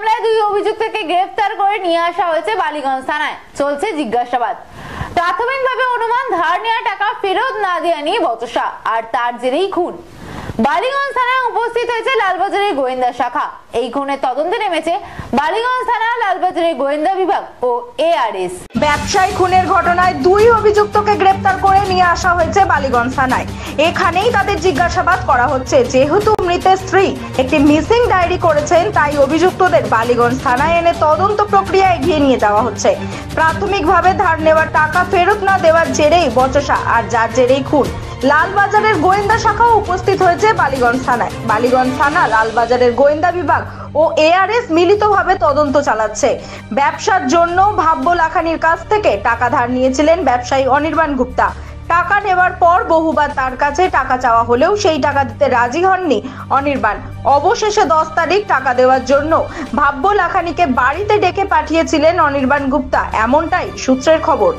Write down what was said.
মামলায় দুই অভিযুক্তকে গ্রেফতার করে নিয়ে আসা হয়েছে বালিগঞ্জ থানায়। চলছে জিজ্ঞাসাবাদ। প্রাথমিকভাবে অনুমান ধার নেওয়া টাকা ফেরত না দেওয়া নিয়ে বচসা, আর তার জেরেই খুন। বালিগঞ্জ থানায় উপস্থিত হয়েছে লালবাজারের গোয়েন্দা শাখা। এই খুনের তদন্তে নেমেছে বালিগঞ্জ থানা, লালবাজারের গোয়েন্দা বিভাগ ও এআরএস। ব্যবসায়ী খুনের ঘটনায় দুই অভিযুক্তকে গ্রেফতার করে নিয়ে আসা হয়েছে বালিগঞ্জ থানায়। এখানেই তাদের জিজ্ঞাসাবাদ করা হচ্ছে। যেহেতু মৃতের স্ত্রী একটি মিসিং ডায়েরি করেছেন, তাই অভিযুক্তদের বালিগঞ্জ থানায় এনে তদন্ত প্রক্রিয়া এগিয়ে নিয়ে যাওয়া হচ্ছে। প্রাথমিকভাবে ধার নেওয়ার টাকা ফেরত না দেওয়ার জেরেই বচসা, আর যার জেরেই খুন। লালবাজারের গোয়েন্দা শাখাও উপস্থিত হয়েছে বালিগঞ্জ থানায়। বালিগঞ্জ থানা, লালবাজারের গোয়েন্দা বিভাগ ও এআরএস মিলিতভাবে তদন্ত চালাচ্ছে। ব্যবসার জন্য ভাব্য লাখানির কাছ থেকে টাকা ধার নিয়েছিলেন ব্যবসায়ী অনির্বাণ গুপ্তা। টাকা নেওয়ার পর বহুবার তার কাছে টাকা চাওয়া হলেও সেই টাকা দিতে রাজি হননি অনির্বাণ। অবশেষে 10 তারিখ টাকা দেওয়ার জন্য ভাব্য লাখানিকে বাড়িতে ডেকে পাঠিয়েছিলেন অনির্বাণ গুপ্তা, এমনটাই সূত্রের খবর।